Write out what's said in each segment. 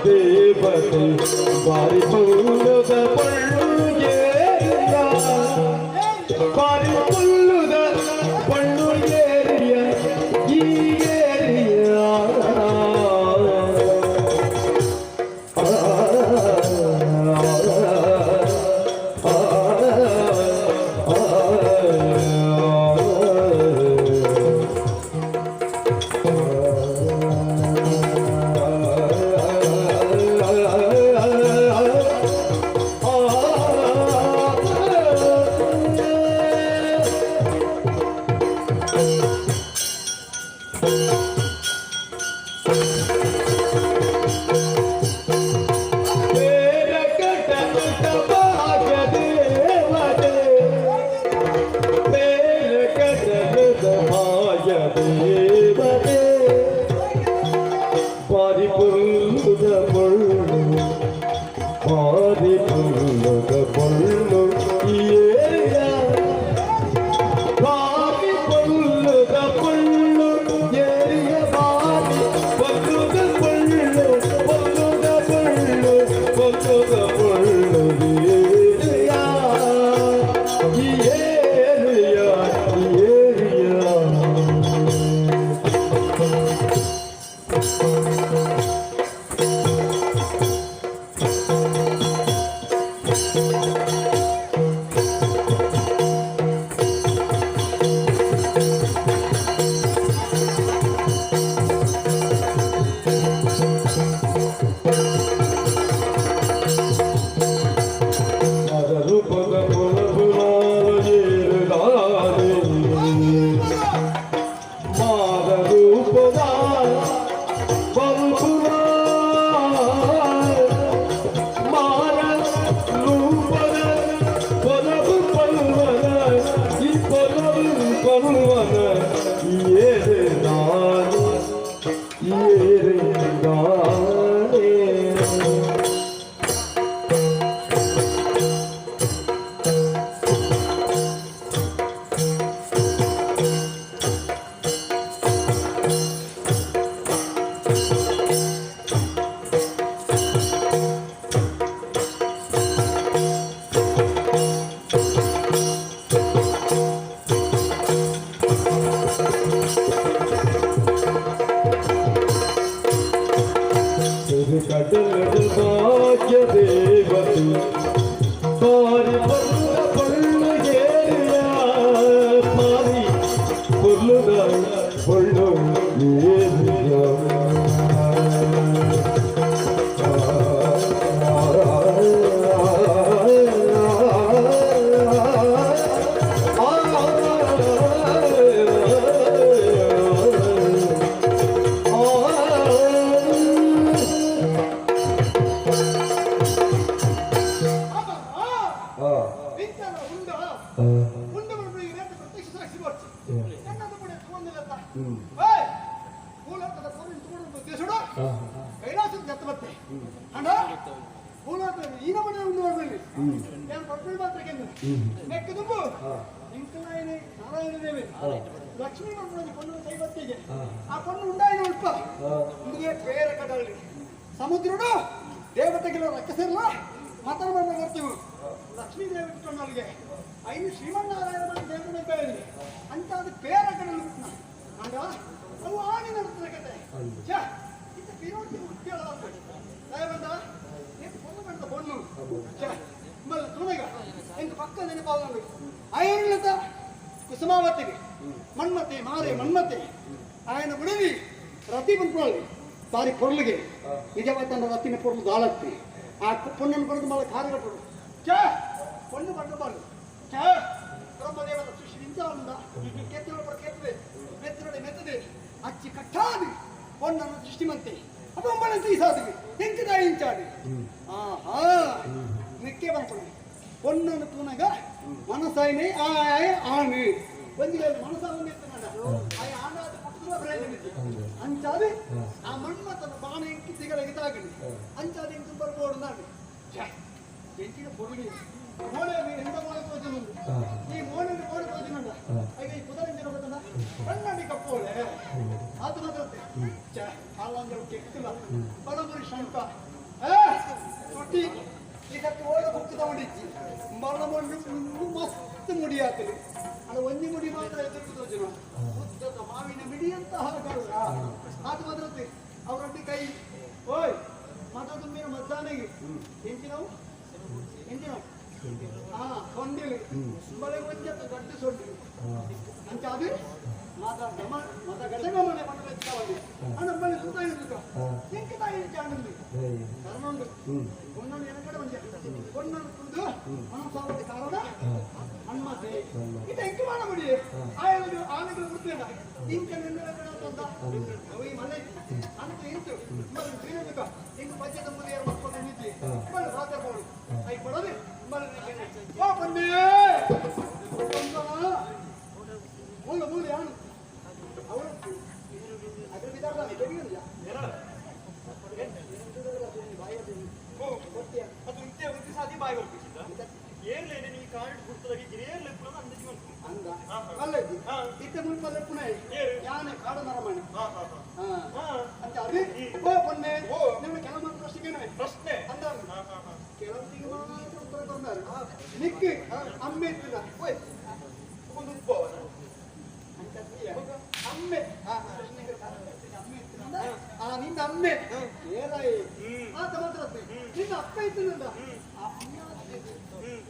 ದೇವತೆ ಬಾರಿ ಪುಲ್ಲುದ ಪಳ್ಳುಗೆ ಬಾರಿ ಪುಲ್ಲುದ ಪಳ್ಳು ಏರಿಯ ಈ ಏರಿಯ ಲಕ್ಷ್ಮೀ ಮಂತ್ರದ ಪೊನ್ನು ಕೈವತ್ತಿಗೆ ಆ ಪೊನ್ನು ಉಂಡಾಯಿನ ಉಲ್ಪ ನಿಮಗೆ ಬೇರೆ ಕಡಲ್ರಿ ಸಮುದ್ರಡು ದೇವತೆಗೆಲ್ಲ ರಕ್ಕಸಿರಲ್ಲ ಮಾತಾಡ ಬರ್ತೀವಿ ಲಕ್ಷ್ಮೀ ದೇವಿ ಇಟ್ಕೊಂಡವ್ರಿಗೆ ಐದು ಶ್ರೀಮನ್ನಾರಾಯಣ ದೇವರ ಬೇರೆ ಅಂತ ಅದು ಬೇರೆ ಕಡಲ್ ಆಗ ಅವು ಆಣಿ ನಡೆಸಿದ ಕತೆ ಇದು ವಿರೋಧಿ ಕೇಳೋದು ದಯವಂತ ಪೊನ್ನು ಮಾಡಿದ ಪೊನ್ನು ಮಲ್ಲ ತುಣಗ ಎಂತ ಪಕ್ಕ ನೆನಪಾಗ ಐರ್ಲದ ಕುಸುಮಾವತಿಗೆ ಮನ್ಮತೆ ಮಾರೆ ಮನ್ಮತೆ ఆయన ಉಳಿವಿ ರತಿ ಬಂದ್ಕೊಳ್ಳಿ ಸಾರಿ ಪೊರ್ಲಿಗೆ ನಿಜವಾದ ರತಿನ ಪೊರ್ಲು ದಾಳತ್ತಿ ಆ ಪೊಣ್ಣನ್ನು ಬರೆದು ಮళ్ళీ ಕಾರ್ಯ ಕೊಡು ಚ ಪೊಣ್ಣು ಬಂಡಬಾರ್ದು ಚ ಬ್ರಹ್ಮದೇವರ ಸೃಷ್ಟಿ ನಿಂತ ಉಂದ ಕೆತ್ತೊಳ ಕೆತ್ತವೆ ಮೆತ್ತರಡೆ ಮೆತ್ತದೆ ಅಚ್ಚಿ ಕಟ್ಟಾದಿ ಪೊಣ್ಣನ್ನು ಸೃಷ್ಟಿಮಂತೆ ಅಪ್ಪಂಬಳ ತೀಸಾದಿಗೆ ಎಂಕದ ಇಂಚಾಡಿ ಆಹಾ ನಿಕ್ಕೆ ಬಂದ್ಕೊಳ್ಳಿ ಪೊಣ್ಣನ್ನು ತೂನಗ ಮನಸಾಯಿನೇ ಆಯ ಆಮಿ ಒಂದು ಮನಸ್ಸಾಗ ಅಂಚಾದೆ ಆ ಮನ್ಮತನ ಬಾಣ ಎಂಕಿ ಸಿಗಲಾಗಿದ್ದಾಗಲಿ ಅಂಚಾದೆ ಎಂಟು ಬರ್ಬೋದು ನಾನು ಎಂಟಿನ ಪೊರುಗಿ ಮೋಳೆ ಎಂತ ಮೋಳೆ ತೋಜನು ಈ ಮೋಳೆ ತೋಜನಲ್ಲ ಈಗ ಈ ಕುದರಂಜನ ಗೊತ್ತಲ್ಲ ಕಣ್ಣಲ್ಲಿ ಕಪ್ಪೋಳೆ ಅದು ಮಾತ್ರ ಹಾಲಂಗಳು ಕೆಕ್ಕಿಲ್ಲ ಬಲಮುರಿ ಶಂಕ ತುಟಿ ಇದಕ್ಕೆ ಓಡ ಬುಕ್ ತಗೊಂಡಿದ್ದಿ ಬಲಮಣ್ಣು ಮಸ್ತ್ ಮುಡಿ ಹಾಕಲಿ ಅದು ಒಂದಿ ಮುಡಿ ಮಾತ್ರ ಎದುರು ಜನ ಉದ್ದದ ಮಾವಿನ ಮಿಡಿ ಅಂತ ಹಾಗಾಡು ಅದು ಬದ್ರತೆ ಅವರೊಟ್ಟಿ ಕೈ ಓಯ್ ಮಾತಾಡು ಮೀನು ಮಧ್ಯಾಹ್ನಗೆ ಎಂಚಿನವು ಸೊಂಡಿಲಿ ಬಳೆ ಒಂಜ ಗಡ್ಡೆ ಸೊಂಡಿ ಅಂಚ ಅದು ಮಾತಾ ಗಡ್ಡೆಗಮನೆ ಪಟ್ಟಣ ಇಚ್ಚಾವಲ್ಲಿ ಅಣ್ಣ ಬಳಿ ಸುತ್ತ ಇರುತ್ತ ಎಂಕೆ ತಾಯಿ ಚಾಂಡಿ ಕರ್ನೊಂಡು ಒಂದೊಂದು ಎನಕಡೆ ಒಂಜೆ ಒಂದೊಂದು ಕುಂದು ಮನಂ ಸಾವತಿ ಕಾರಣ ಹಣ್ಮತೆ ಇದು ಎಂಕೆ ಮಾಡಬಿಡಿ ಆನೆಗಳು ಮುಟ್ಟೇನ ಇಂಕ ನಿನ್ನೆಲ್ಲ ಅಂತ ಅವಿ ಮನೆ ಅಂತ ಇಂತು ಬಳಿ ಶ್ರೀನಕ ಇಂಕ ಪಂಚದ ಮುದಿಯರ ಮಕ್ಕಳು ನಿಂತಿ ಬಳಿ ರಾತ್ರಿ ಬೋಳು ಐ ಕೊಡದೆ ಬಳಿ ಓ ಬನ್ನಿ ಮೂಲ ಮೂಲ ಯಾನು ಅವರು ಅದ್ರ ಬಿದ್ದಾರಲ್ಲ ಬೆಳಿಗಿಲ್ಲ ಅದು ಇಂತೆ ಒಂದು ಸಾದಿ ಬಾಯಿ ಬರ್ತಿದ್ದ ಏರ್ಲೇನೆ ನೀ ಕಾರ್ಡ್ ಗುರ್ತದಾಗಿ ಗಿರಿಯರ್ಲೆ ಪುನ ಅಂದ ಜೀವನ ಅಂದ ಅಲ್ಲದಿ ಇತ್ತೆ ಮುಲ್ಪಲ್ಲ ಪುನ ಯಾನೆ ಕಾಡು ನರಮಣಿ ಅಂತ ಅದು ಓ ಬನ್ನಿ ನಿಮ್ಮ ಕೆಲವು ಪ್ರಶ್ನೆ ಅಂದ ಕೆಲವರಿಗೆ ಮಾತ್ರ ಉತ್ತರ ಕೊಡ್ತಾರೆ ನಿಕ್ಕಿ ಅಮ್ಮೆ ಇತ್ತಿನ ಓಯ್ ಒಂದು ಉಪ್ಪವನ ಅಮ್ಮೆ ನಿನ್ನ ಅಮ್ಮೆ ಏರಾಯಿ ಆತ ಮಾತ್ರ ನಿನ್ನ ಅಪ್ಪ ಇತ್ತಿನಂದ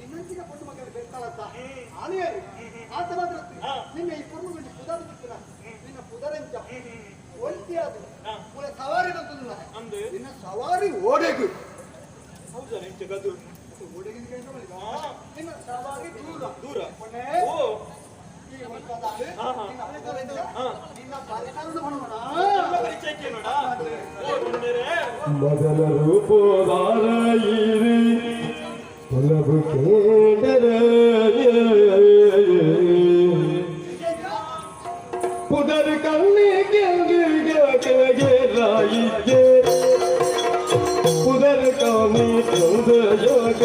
ಇನ್ನೊಂದಿನ ಪೊಟ್ಟು ಮಕ್ಕಳು ಬೇಕಾಳತ್ತ ಆನೆಯಾರು ಆತ ಮಾತ್ರ ನಿನ್ನ ಈ ಪೊಣ್ಣು ಗಂಟೆ ಪುದರ್ ಬಿತ್ತಿನ ನಿನ್ನ ಪುದರಂಚ ಒಂಟಿ ಅದು ಸವಾರಿ ಬಂತಲ್ಲ ನಿನ್ನ ಸವಾರಿ ಓಡೆಗು ಹೌದಾ ನಿನ್ ಜಗದು ಓಡೆಗಿನ ನಿನ್ನ ಸವಾರಿ ದೂರ ಓ ಮೊದಲ ರೂಪದಾರಯಿರಿ ಹೊಲಬು ಕೇಂದ್ರ ಪುದರ್ ಕಣ್ಣಿ ಕೆಳಗೆ ರಾಯಿಗೆ ಪುದರ್ ಕಣ್ಣಿ ಯೋಗ ಯೋಗ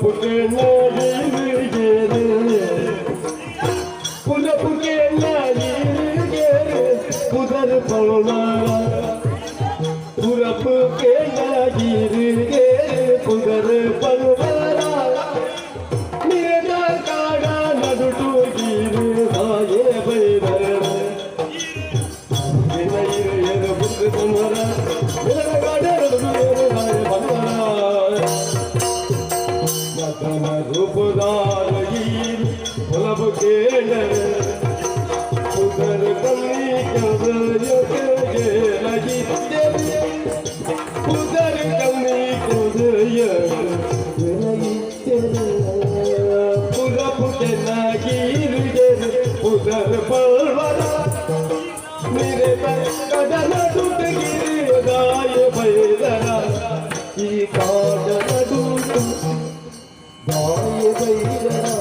పులపుకే నాగిరిగేరే పులపుకే నాగిరిగేరే పుదర్ పల్వారా పులపుకే నాగిరిగేరే పుదర్ పల్వారా నిరద కాడా నడుటు గీరు రాయే బైరర నినయిరు ఎరు బుద్ధ కుమరా నిరద కాడా నడుటు గీరు రాయే బైరర మతన రూపదార గీరు పులపుకే పుదర్ కల్లి కవయకే లగి పుదర్ కల్లి కవయ పులపుకే నాగిరిగే పుదర్ పల్వరా मेरे कदम टूट गिरी गाय बैलरा ई कादम टूट गाय बैलरा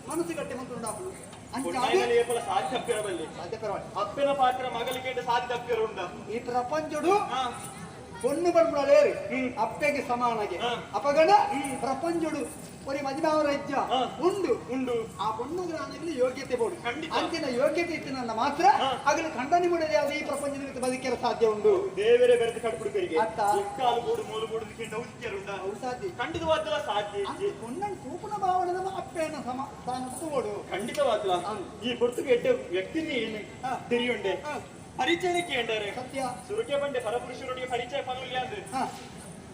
మనసు గట్టి మంత్రుండాపుడు అప్పిన పాత్ర మగలికేంటి సాధి తప్పిరు ఈ ప్రపంచుడు పొన్ను పడుపులేరు అప్పకి సమానగే అప్పగడ ప్రపంచుడు మరి మధ్యమావర ఇచ్చ ఉండు ಉಂಡು ಆ పొన్నుకు రానికి ಯೋಗ್ಯತೆ ಬೋಡು ಖಂಡಿತ. ಅಂತಿನ ಯೋಗ್ಯತೆ ಇತ್ತಿನ ಮಾತ್ರ ಆಗಲಿ ಖಂಡನೆ ಮುಡದೆ ಅದು ಈ ಪ್ರಪಂಚದಲ್ಲಿ ಬದುಕಿರ ಸಾಧ್ಯ ಉಂಟು ದೇವರೇ ಬೆರೆತು ಕಟ್ಬಿಡ್ಕರಿಗೆ ಅತ್ತ. ಕಾಲು ಬೋಡು ಮೂಲು ಬೋಡು ಉಂಟಾ ಅವು ಸಾಧ್ಯ ಖಂಡಿತವಾದ ಸಾಧ್ಯ ಅಂತೆ పొన్నನ್ ತೂಪನ ಭಾವನೆ ನಮ್ಮ ಅಪ್ಪೇನ ಸ್ಥಾನಕ್ಕೆ ಬೋಡು ಖಂಡಿತವಾದ ಈ ಗುರುತಿಗೆ ಎಡ್ಡ ವ್ಯಕ್ತಿನಿ ಏನು ತಿಳಿಯುಂಡೆ ಪರಿಚಯಕ್ಕೆ ಎಂದರೆ ಸತ್ಯ ಸುರುಕೆ ಬಂಡೆ ಪರಪುರುಷರೊಟ್ಟಿಗೆ ಪರಿಚಯ ಪನೋಲ್ಯ ಅಂದ್ರೆ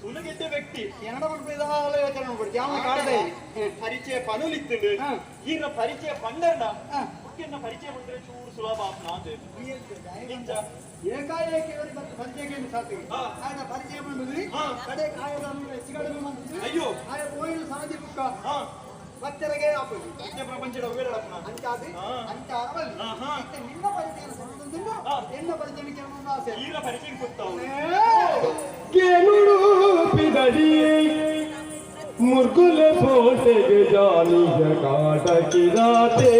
ಸುಲಗೆಡ್ಡ ವ್ಯಕ್ತಿ ಎನ್ನಡ ಮಾಡ್ಬಿದಾಲ ಯೋಚನೆ ಮಾಡ್ಬಿಡ್ತಿ ಅವನ ಕಾಡದೆ ಪರಿಚಯ ಪನೋಲಿತ್ತು ಈಗ ಪರಿಚಯ ಪಂಡಂಡ ಮುಖ್ಯನ ಪರಿಚಯ ಬಂದ್ರೆ ಚೂರು ಸುಲಭ ಅಂತ ನಿಜ ಏಕಾಏಕಿ ಅವರಿಗೆ ಮತ್ತೆ ಪರಿಚಯಕ್ಕೆ ಸಾಧ್ಯ ಆಗ ಪರಿಚಯ ಮಾಡಿದ್ರಿ ಕಡೆ ಕಾಯದ ಹೆಚ್ಚುಗಡೆ ಮಾಡಿದ್ರಿ ಅಯ್ಯೋ ಆಗ ಕೋಯಿಲು ಸಾಧಿ ಬುಕ್ಕ ಬಚ್ಚರಗೆ ಆಪದು ಪ್ರಪಂಚದ ಉವೇರಪ್ಪನ ಅಂಚಾದಿ ಅಂಚ ಅರವಲ್ಲಿ ಮತ್ತೆ ನಿನ್ನ ಪರಿಚಯ ಸಂಬಂಧದಿಂದ ಎನ್ನ ಪರಿಚಯಕ್ಕೆ ಅನ್ನೋ ಆಸೆ ಈಗ ಪರಿಚಯ ಗೊತ್ತಾವು ಕೇಳುಡು ಪಿದಡಿ ಮುರ್ಗುಲೆ ಬೋಟೆಗೆ ಜಾನಿಯ ಕಾಟಕಿರಾತೆ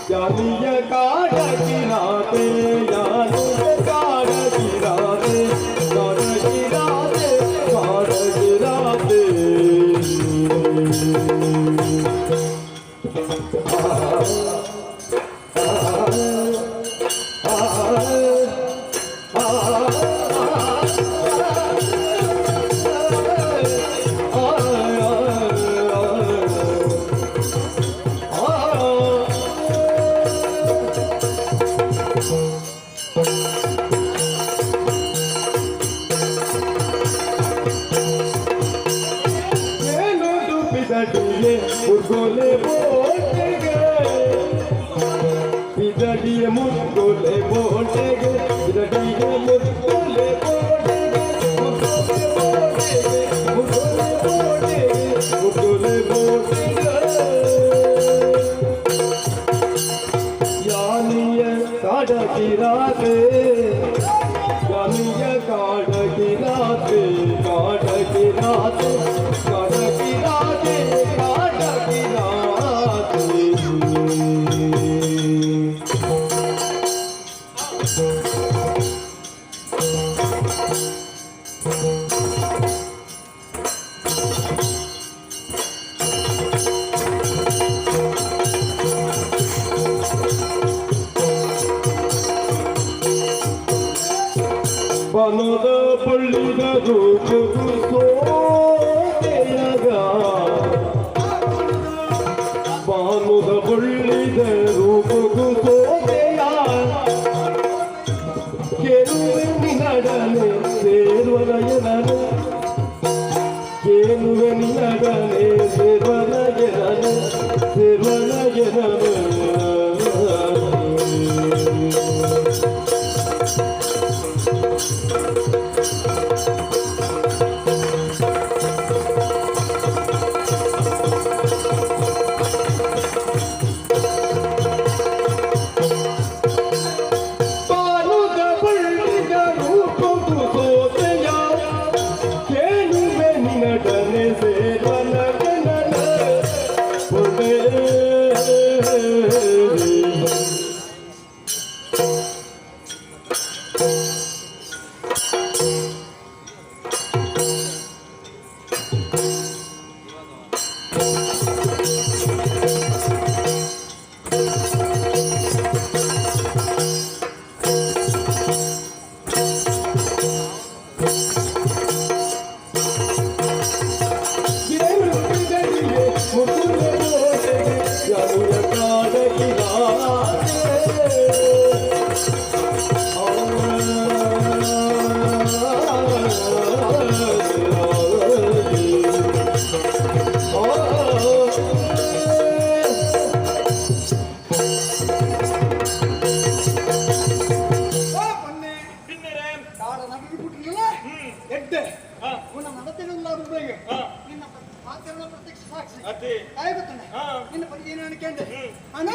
ಜಾನಿಯ ಕಾಟಕಿರಾತೆ ಜಾನಿಯ ಕಾಟಕಿರಾತೆ ಕಾಟಕಿರಾತೆ ಕಾಟಕಿರಾತೆ ಮುರ್ಗೋಲೆ ಬೋಟೆಗೆ ಬಿದಡಿಯ ಮುರ್ಗೋಲೆ ಬೋಟೆಗೆ ಬಿದಡಿಯ ಮುರ್ಗೋಲೆ ಬೋಟೆಗೆ ಮುರ್ಗೋಲೆ ಬೋಟೆಗೆ ಮುರ್ಗೋಲೆ ಬೋಟೆಗೆ ಮುರ್ಗೋಲೆ ಬೋಟೆಗೆ ಯಾನಿಯ ಕಾಡಕಿರಾತೆ ಯಾನಿಯ ಕಾಡಕಿರಾತೆ ಕಾಡಕಿರಾತೆ ಕಾಡಕಿರಾತೆ ಬನದ ಪಳ್ಳಿದ ರೂಪದು ಸೋತೆಯಗ ಬಾನುದ ಬಳ್ಳಿದ ರೂಪದು ಸೋತೆಯ ಕೇಳುವೆ ನಿನಡನೆ ಸೇರ್ವನಯನನು ಕೇಳುವೆ ನಿನಡನೆ ಸೇರ್ವನಯನನು ಸೇರ್ವನಯನನು ನಿನ್ನ ಪರಿಚಯ ಅನ್ಕೊಂಡೆ ಅಣ್ಣ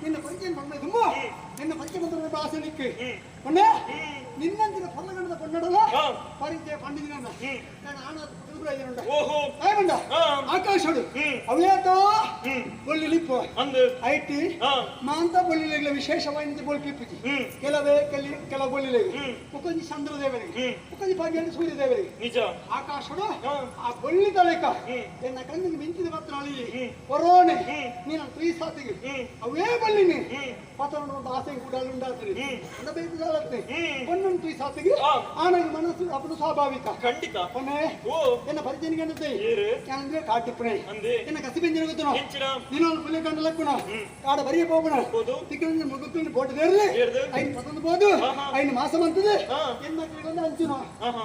ನಿನ್ನ ಪರಿಚಯ ಬಂದ ತುಂಬ ನಿನ್ನ ಪರಿಚಯ ಬಂದ ಆಸೆ ನಿಕ್ಕೆ ಪೊಣ್ಣೆ ನಿನ್ನಂತಿನ ಪೊಲ್ಲಗಂಡದ ಪೊನ್ನಡಲ್ಲ ಪರಿಚಯ ಪಂಡಿದಿನ ನಾನು ಆಣ ತಿರುಗುರಾಜನುಂಡ ಬಂಡ ಆಕಾಶಡು ಅವೇತ ಒಳ್ಳೆ ಪೋ ಅಂದು ಐಟಿ ಹಾ ಮಾಂತ ಬೊಳ್ಳಿಲೆಗಳ ವಿಶೇಷವಾದ ಬೋಲ್ಪಿಪ್ಪುಜಿ ಕೆಲವೇ ಕೆಲವು ಬೊಳ್ಳಿಲೆಗೆ ಮುಖಂಜಿ ಚಂದ್ರದೇವರಿಗೆ ಮುಖಂಜಿ ಭಾಗ್ಯಂಡಿ ಸೂರ್ಯದೇವರಿಗೆ ನಿಜ ಆಕಾಶಡು ಆ ಬೊಳ್ಳಿ ತಲೆಕ ಎನ್ನ ಕಣ್ಣಿಗೆ ಮಿಂಚಿದ ಮಾತ್ರ ಅಳಿ ಹೊರೋಣೆ ನೀನು ಪ್ರೀ ಸಾತಿಗೆ ಅವೇ ಬಳ್ಳಿನಿ ಪತನ ಆಸೆ ಕೂಡ ಉಂಟಾಗ್ತದೆ ಬೇಕು ಜಾಲತ್ತೆ ಪೊನ್ನನ್ನು ಪ್ರೀ ಸಾತಿಗೆ ಆನಂದ ಮನಸ್ಸು ಅಪನು ಸ್ವಾಭಾವಿಕ ಖಂಡಿತ ಪೊನ್ನೆ ಓ ಎನ್ನ ಪರಿಚಯನಿಗೆ ಅನ್ನತ್ತೆ ಏರು ಅಂದ್ರೆ ಕಾಟಿಪ್ಪಣೆ ಅಂದೆ ಎನ್ನ ಕಸಿ ಬೆಂಜಿನ ಗೊತ್ತುನ ಹೆಚ್ಚಿನ ನೀನೊಂದು ಪುಲ್ಯ ಕಂಡು ಲಕ್ಕುನ ಕಾಡ ಬರಿಯ ಹೋಗೋಣ ಹೌದು ತಿಕ್ಕನ ಮುಗುತ್ತಲ್ಲಿ ಬೋಟ್ ದೇರ್ಲಿ ಏರ್ದು ಐನ್ ಪತಂದು ಬೋದು ಐನ್ ಮಾಸ ಮಂತದೆ ಹಾ ಎನ್ನ ಮಕ್ಕಳಿಗೊಂದು ಅಂಚುನ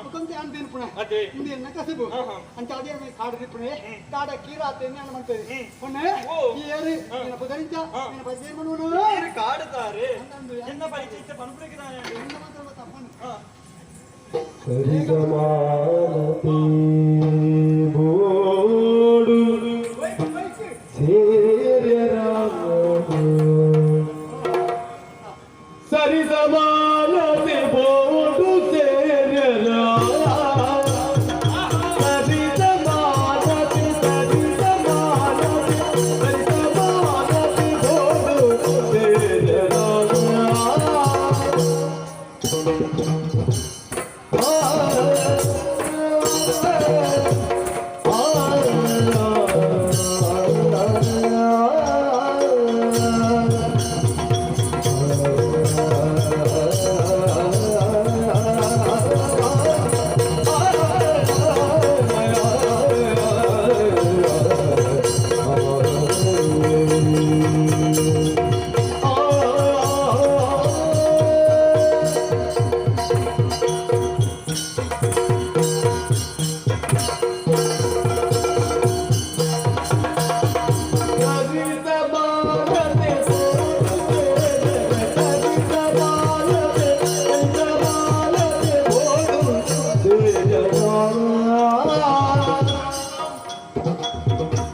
ಮುಖಂತೆ ಅಂದೇನು ಪುಣ ಅದೇ ಮುಂದೆ ಎನ್ನ ಕಸಿಬು ಅಂತ ಅದೇ ಕಾಡ ದಿಪ್ಪಣೆ ಕಾಡ ಕೀರಾತೆ ಅನ್ನ ಮಾಡ್ತೇವೆ ಪೊನ್ನೆ ಈ ಏರಿ ನಿನ್ನ ಬದರಿಂಚ ನಿನ್ನ ಪರಿಚಯ ಮಾಡೋಣ ಏರು ಕಾಡುತ್ತಾರೆ ಎನ್ನ ಪರಿಚಯ ಪನುಪ್ರಕಿದಾನೆ ಎನ್ನ ಮಾತ್ರ ತಪ್ಪನು ಸರಿಸಮಾನತೆ ಬೋಡು ಸರಿಸಮಾನತೆ ಬೋಡು ಸೇರ್ಯರ ಸರಿಸಮಾನತೆ ಸರಿಸಮಾನತೆ ಸರಿಸಮಾನತೆ ಬೋಡು ಸೇರ್ಯರ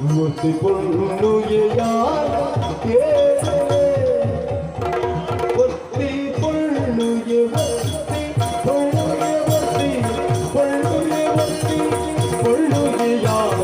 ಮುತ್ತಿ ಪೊಳ್ಳು ಯಾರ ಒತ್ತಿ ಪೊಳ್ಳುಗೆ ಒತ್ತಿ ಪೊಳ್ಳುಗೆ ಒತ್ತಿ ಪೊಳ್ಳುಗೆ ಒತ್ತಿ ಪೊಳ್ಳುಗೆ ಯಾರ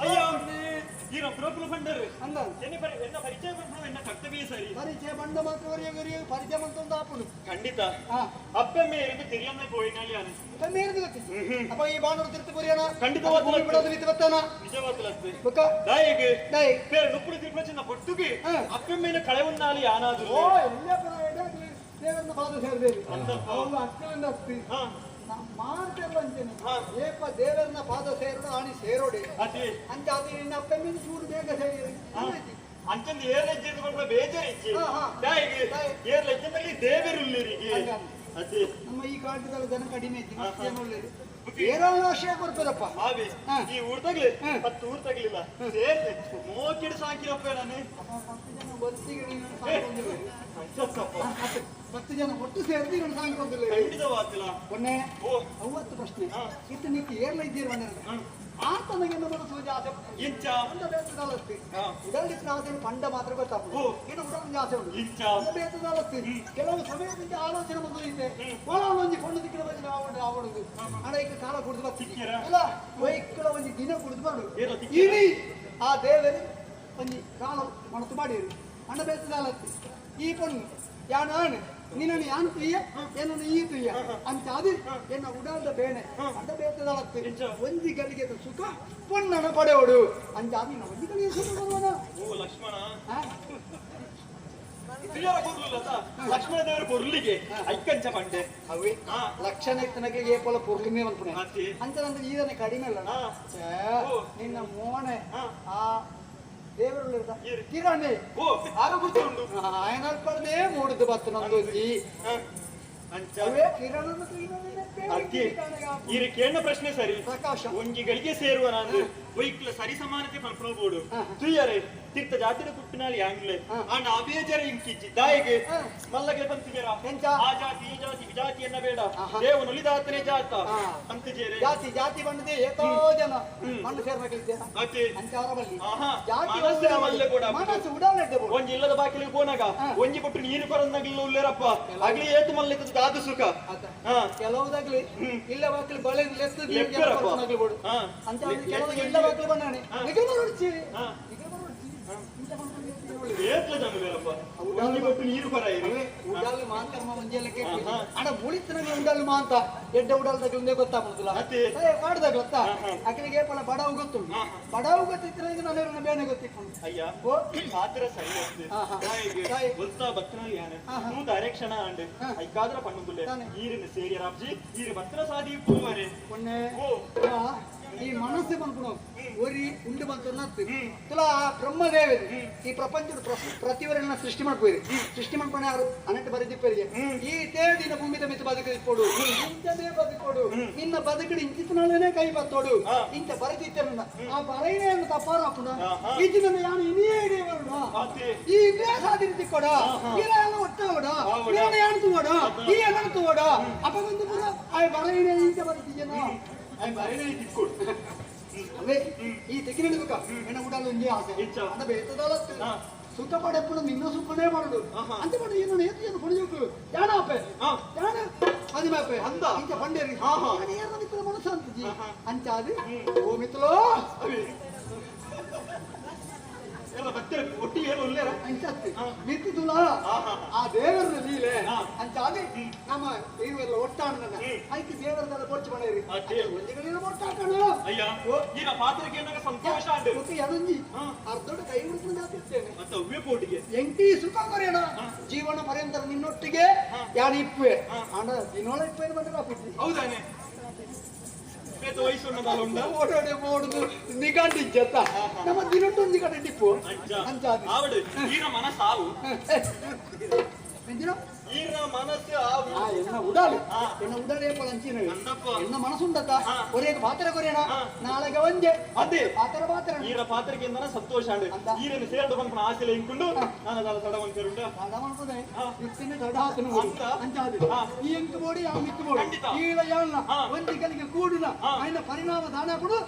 ಅಯ್ಯೋ ಈರ ಪ್ರೊಫೈಲ್ ಫಂಡರ್ ಅಂದ ಎನ್ನ ಪರಿಚಯ ಬಂದ್ರು ಎನ್ನ ಕರ್ತವ್ಯ ಸರಿ ಪರಿಚಯ ಬಂಡ ಮಾತ್ರ ಪರಿಚಯ ಮಾಡ್ಕೊಂಡು ಆಪುಡು ಖಂಡಿತ ಹಾ ಅಪ್ಪಮ್ಮೆ ಇருந்து தெரியாம போயினாலே அது ಕಮ್ಮಿರ್ದು ಗೊತ್ತಿ ಅಪ್ಪ ಈ ಬಾಣರು ತಿರ್ತು ಬರಿಯೋಣ ಖಂಡಿತವಾಗ್ಲೂ ಭೂಮಿ ಬಿಡೋದು ನಿಂತು ಬರ್ತಾನ నిజవాతలస్తే ಬೊಕ್ಕ దాయకి ಡೈ పేరు నుప్పుడు తిరుపతిన పొట్టుకి ఆ. అప్పమైన కళవున్నాలి యానాదు ಓ ಎಲ್ಲೇ ಪರ ದೇವರನ್ನ ಪಾದ ಸೇರ್ದೇವಿ ಅವು ಅಕ್ಕಲಿಂದ ಅಸ್ತಿ ಮಾಡ್ತೇವೆ ಅಂತೇನೆ ಹಾ. ಏಪ ದೇವರನ್ನ ಪಾದ ಸೇರೋಣ ಆಣಿ ಸೇರೋಡೆ ಅದೇ ಅಂತ ಅದು ನಿನ್ನ ಅಪ್ಪ ಮೇಲೆ ಚೂರು ಬೇಗ ಸೇರಿ ಅಂಚಂದು ಏರ್ಲೆಜ್ಜೆ ಕೊಂಡು ಬೇಜಾರಿಚ್ಚಿ ಹಾ, ಹಾ. దాయకి దాయి. ಏರ್ಲೆಜ್ಜೆನಲ್ಲಿ ದೇವರುಲ್ಲಿರಿಗೆ ಹಂಗ. ಅದೇ ನಮ್ಮ ಈ ಕಾಲದಲ್ಲಿ ಜನ ಕಡಿಮೆ ಐತಿ ಹಾ, ಹಾ. ಒಳ್ಳೇದು ಏರಾಳ ಆಶಯ ಬರ್ತದಪ್ಪ ಹಾಗೆ ಹಾ. ಈ ಊರ್ ತಗ್ಲಿ ಹಾ. 10 ಊರ್ ತಗ್ಲಿಲ್ಲ ಸೇರ್ಸಿ ಮೋಕಿಡ್ ಸಾಕಿರಪ್ಪ ನಾನು 10 ಜನ ಒತ್ತಿಗೆ ನೀನು ಸಾಕೊಂದಿಲ್ಲ ಅಂಚಪ್ಪ 10 ಜನ ಒಟ್ಟು ಸೇರಿಸಿ ನೀನು ಸಾಕೊಂದಿಲ್ಲ ಖಂಡಿತವಾತಿಲ್ಲ ಮೊನ್ನೆ ಓ 50 ಪ್ರಶ್ನೆ ಹಾ. ಇತ್ತು ನಿಕ್ಕೆ ಏರ್ಲ ಇದ್ದೀರಿ ಮನೆಯಲ್ಲಿ ಹಾ. ಆತನಿಗೆ ನಮ್ಮ ಸೂಜಿ ಆಸೆ ಇಂಚ ಪಂಡ ಬೇತದಾಲತ್ತಿ ಹಾ. ಉಡಲಿಕ್ಕೆ ಆಸೆ ಪಂಡ ಮಾತ್ರ ಗೊತ್ತಾಗ್ತದೆ ಓ. ಇನ್ನು ಉಡಲಿಕ್ಕೆ ಆಸೆ ಉಂಟು ಇಂಚ ಪಂಡ ಬೇತದಾಲತ್ತಿ ಕೆಲವು ಸಮಯದಿಂದ ಆಲೋಚನೆ ಬಂದಿದೆ ಒಂಜಿ ಕೊಂಡು ದಿಕ್ಕಿನ ಬಂದು ಆವಡುದು ಹಣ ಈಗ ಕಾಲ ಕುಡಿದು ಬರ್ತೀನಿ ಸಿಕ್ಕಿರ? ಅಲ್ಲ ವೈಕ್ಕಳ ಒಂದು ದಿನ ಕುಡಿದು ಮಾಡು ಏನೋ ತಿಕ್ಕಿರ? ಇಡೀ ಆ ದೇವರು ಒಂದು ಕಾಲ ಮಣತು ಮಾಡಿರು ಹಣ ಬೇತದಾಲತ್ತಿ ಈ ಪೊಣ್ಣು ಯಾನು ನಿನ್ನನ್ನು ಯಾನು ತುಯ್ಯ ಏನನ್ನು ಈ ತುಯ್ಯ ಅಂತ ಅದು ಎನ್ನ ಉಡಾದ ಬೇಣೆ ಅಂದ ಬೇತದಾಲತ್ತಿ ಒಂಜಿ ಗಳಿಗೆ ಸುಖ ಪೊಣ್ಣನ ಪಡೆಯೋಡು ಅಂತ ಅದು ನಿನ್ನ ಒಂಜಿ ಗಳಿಗೆ ಸುಖ ಬರುವನ ಓ ಲಕ್ಷ್ಮಣ ಪ್ರಿಯರ ಕೊರ್ಲುಲ್ಲತ ಲಕ್ಷ್ಮಣ ದೇವರ ಕೊರ್ಲಿಗೆ ಐಕಂಚ ಬಂಡೆ ಅವೇ ಹಾ. ಲಕ್ಷಣ ಇತ್ತನಗೆ ಏಪಲ ಪೂರ್ಣಿಮೆ ಅನ್ಪುಣೆ ಅದೇ. ಅಂತ ನಂದು ಈದನೆ ಕಡಿಮೆ ಅಲ್ಲ ಹಾ. ಓ. ನಿನ್ನ ಮೋನೆ ಹಾ. ಆ ದೇವರು ಏರು. ಕಿರಣೆ ಓ ಆಗ ಗೊತ್ತುಂಡು ఆయనల్పడదే మూడు బత్తు నందొచ్చి ಅಂಚ అవే కిరణను కిరణనే ಅದ್ಕೆ ಈ ಕೇಳಿದ ಪ್ರಶ್ನೆ ಸರಿ ಪ್ರಕಾಶ ಒಂಜಿಗಳಿಗೆ ಸೇರುವ ನಾನು ವೈಕ್ಲ ಸರಿ ಸಮಾನತೆ ಪನ್ಪನೋಡು ತುಯ್ಯರೆ ತೀರ್ಥ ಜಾತಿನ ಕುಟ್ಟಿನಲ್ಲಿ ಯಾಂಗ್ಲೆ ಅಂಡ್ ಅಬೇಜರ ಇಂಕಿಚ್ಚಿ ದಾಯಿಗೆ ಮಲ್ಲಗೆ ಬಂತಿಗೆರ ಎಂಚ? ಆ ಜಾತಿ ಈ ಜಾತಿ ವಿಜಾತಿಯನ್ನ ಬೇಡ ದೇವ ನುಲಿದಾತನೇ ಜಾತ ಅಂತ ಜೇರೆ ಜಾತಿ ಜಾತಿ ಬಂಡದೆ ಏತೋ ಜನ ಮಣ್ಣು ಸೇರ್ಬೇಕಿದ್ದೆ ಅತಿ ಅಂಚಾರ ಬಲ್ಲಿ ಆಹಾ ಜಾತಿ ಮನಸ್ಸಿನ ಮಲ್ಲೆ ಕೂಡ ಮನಸ್ಸು ಉಡಾಲೆಡ್ಡೆ ಒಂಜಿ ಇಲ್ಲದ ಬಾಕಿಲಿಗೆ ಹೋನಾಗ ಒಂಜಿ ಕೊಟ್ಟು ನೀರು ಕೊರಂದಾಗಿಲ್ಲ ಉಳ್ಳೇರಪ್ಪ ಆಗ್ಲಿ ಏತು ಮಲ್ಲಿಕದ ದಾದು ಸುಖ ಹಾ ಕೆಲವುದಾಗ್ಲಿ ಇಲ್ಲ ಬಾಕ್ಲಿ ಬಳೆ ಲೆತ್ತದ ಲೆಪ್ಪರಪ್ಪ. ಹಾ. ಅಂತ ಕೆಲವು ಇಲ್ಲ ಬಾಕ್ಲಿ ಬಂದಾನೆ ನಿಗಮ ನೋಡ್ಚಿ ಹಾ. ನಿಗಮ ನೋಡ್ಚಿ ಏತ್ಲ ಜಂಗಲೇರಪ್ಪ ಒಂಜಿ ಕೊಟ್ಟು ನೀರು ಕೊರ ಇರು ಉಡಾಲು ಮಾಂತರ್ಮ ಮಂಜೆಲ್ಲ ಕೇಳಿ ಹಾ. ಅಡ ಮುಳಿತನಾಗ ಉಡಾಲು ಮಾಂತ ಎಡ್ಡ ಉಡಾಲ್ದಾಗ ಒಂದೇ ಗೊತ್ತಾಗ್ಬಿಡುದಿಲ್ಲ ಅದೇ. ಮಾಡ್ದಾಗ ಗೊತ್ತಾ ಹಾ. ಆಕೆಗೆ ಪಲ ಬಡವು ಗೊತ್ತುಂಟು ಬಡವು ಗೊತ್ತಿದ್ರೆ ನಾನು ಬೇನೆ ಗೊತ್ತಿಟ್ಕೊಂಡು ಅಯ್ಯ ಓ ಪಾತ್ರ ಸರಿ ವಸ್ತು ಆಹಾ. ಹಾಗೆ ಹಾಗೆ. ಒಲ್ತಾ ಬತ್ತನಲ್ಲಿ ಯಾನೆ ಆಹಾ. ನೂ ಡೈರೆಕ್ಷನ್ ಆಂಡ್ ಹಾ. ಐಕಾದ್ರ ಪಣ್ಣುಗುಲ್ಲೆ ತಾನೆ. ಈರಿನ ಸೇರಿ ರಾಬ್ಜಿ ಈರು ಬತ್ತನ ಸಾದಿ ಪೂವರೆ ಮೊನ್ನೆ ಓ ಈ ಮನಸ್ಸು ಬಂದ್ಬಿಡು ಒರಿ ಉಂಡು ಬಂತು ನತ್ತು ತುಲಾ ಬ್ರಹ್ಮದೇವಿ ಈ ಪ್ರಪಂಚದ ಪ್ರತಿವರನ್ನ ಸೃಷ್ಟಿ ಮಾಡ್ಬೋರಿ ಸೃಷ್ಟಿ ಮಾಡ್ಕೊಂಡು ಯಾರು ಅನಂತ ಬರೆದಿಪ್ಪರಿಗೆ ಈ ತೇಡಿನ ಭೂಮಿದ ಮಿತ ಬದುಕಿಕೊಡು ಇಂಥದೇ ಬದುಕೊಡು ನಿನ್ನ ಬದುಕಿನ ಇಂಚಿತನಲ್ಲೇ ಕೈ ಬತ್ತೋಡು ಇಂಥ ಬರೆದಿತ್ತೇನ ಆ ಬರೈನೆಯನ್ನು ತಪ್ಪಾರ ಹಾಕೋಣ ಈಚಿನ ಯಾನು ಇನ್ನೇ ಹಿಡಿಯೋಣ ಅದೇ ಈ ಬೇಸಾದಿನ ತಿಕ್ಕೋಡ ಈರೆಲ್ಲ ಒಟ್ಟೋಡ ಈರನ್ನ ಯಾನು ತಗೋಡ ಈ ಎಲ್ಲ ತಗೋಡ ಅಪ್ಪ ಬಂದು ಪುರ ಆ ಬರೈನೆ ಇಂಥ ಬರುತ್ತೀಯನ ಐ ಬರೇನೆ ತಿಕ್ಕೊಡು ಅವೇ ಈ ತೆಗಿನಿಡ್ಬೇಕ ಹೆಣ್ಣ ಉಡಲು ಒಂದೇ ಆಸೆ ಇಚ್ಛ. ಅದ ಬೇತದಾಲತ್ತು ಹಾ. ಸುಖ ಪಡೆಪುಡು ನಿನ್ನ ಸುಖನೇ ಮಾಡುದು ಆಹಾ. ಅಂತ ಮಾಡಿ ಏನು ಏತು ಏನು ಕೊಡಿಯೋಕು ಯಾಣ ಅಪ್ಪೆ ಹಾ. ಯಾಣ ಅದಿಮ ಅಪ್ಪೆ ಅಂದ? ಇಂಚ ಪಂಡೇರಿ ಆಹಾ. ಯಾರ ಮಿತ್ರ ಮನಸ್ಸು ಅಂತಜಿ ಆಹಾ. ಅಂಚ ಅದು ಓ ಮಿತ್ರಲೋ ಅವಿ ಎಲ್ಲ ಬತ್ತರೆ ಒಟ್ಟಿಗೆ ಏನು ಉಳ್ಳೇರ ಅಂಚತ್ತಿ ಹಾ. ಮಿತ್ತು ತುಲ ಆಹಾ. ಆ ದೇವರ ಲೀಲೆ ಹಾ. ಅಂಚ ಅದು ನಮ್ಮ ಇವೆಲ್ಲ ಒಟ್ಟಾಣ್ಣ ಐತಿ ದೇವರದೆಲ್ಲ ಕೊಚ್ಚು ಮನೆಯರಿ ಅದೇ. ಒಂದಿಗಳಿನ ಒಟ್ಟಾಕಣ ಅಯ್ಯ ಈಗ ಪಾತ್ರಕ್ಕೆ ಏನಾಗ ಸಂತೋಷ ಅಂಡ್ ಮತ್ತೆ ಯಾರಂಜಿ ಹಾ. ಅರ್ಧೋಟ ಕೈ ಹಿಡಿದು ಜಾತಿರ್ತೇನೆ ಮತ್ತೆ ಅವ್ವೆ ಪೋಟಿಗೆ ಎಂಟಿ ಸುಖ ಕೊರೆಯಣ ಜೀವನ ಪರ್ಯಂತರ ನಿನ್ನೊಟ್ಟಿಗೆ ಯಾರು ಇಪ್ಪೆ ಅಂಡ ದಿನೋಳ ಇಪ್ಪೆ ಬಂದ್ರೆ ಬಿಟ್ಟಿ ಹೌದಾನೆ ಬೇತ ವಯಸ್ಸು ಉಂಡ ಓಡೋಡೆ ಓಡುದು ನಿಗಾಂಡಿ ಜತ ನಮ್ಮ ದಿನೊಟ್ಟೊಂದು ನಿಗಾಂಡಿ ಟಿಪ್ಪು ಅಂಚ ಅಂಚ ಅದು ಆವಡು ಈರ ಮನ ಸಾವು ಎಂದಿನ ಈರ ಮನಸ್ಸು என்ன உடாலு என்ன உடாலே பலஞ்சினு ಅಂದಪ್ಪ என்ன மனசு ಉಂಟಾ ஒரே ಪಾತ್ರ ಕೊರೇನ ನಾಳೆಗೆ ಒಂದೇ ಅದೇ ಪಾತ್ರ ಈರ ಪಾತ್ರಕ್ಕಿಂತ ಸಂತೋಷ ಅಂಡ್ ಈರನ್ನು ಸೇರ್ದು ಬಂದ ಆಸೆಲೆ ಇಂಕೊಂಡು ನಾನು ಅದರ ತಡವನ್ನು ಸೇರುಂಡ ಅದಮನ್ಪದೆ ಇತ್ತಿನ ತಡಾತನು ಅಂಜಾದು ಈ ಎಂಕು ಬೋಡಿ ಆ ಮಿಕ್ಕು ಬೋಡಿ ಈಳ ಯಾಳ್ನ ಒಂದಿ ಕಲಿಗೆ ಕೂಡುನ ಐನ ಪರಿಣಾಮ ದಾನ ಕೊಡು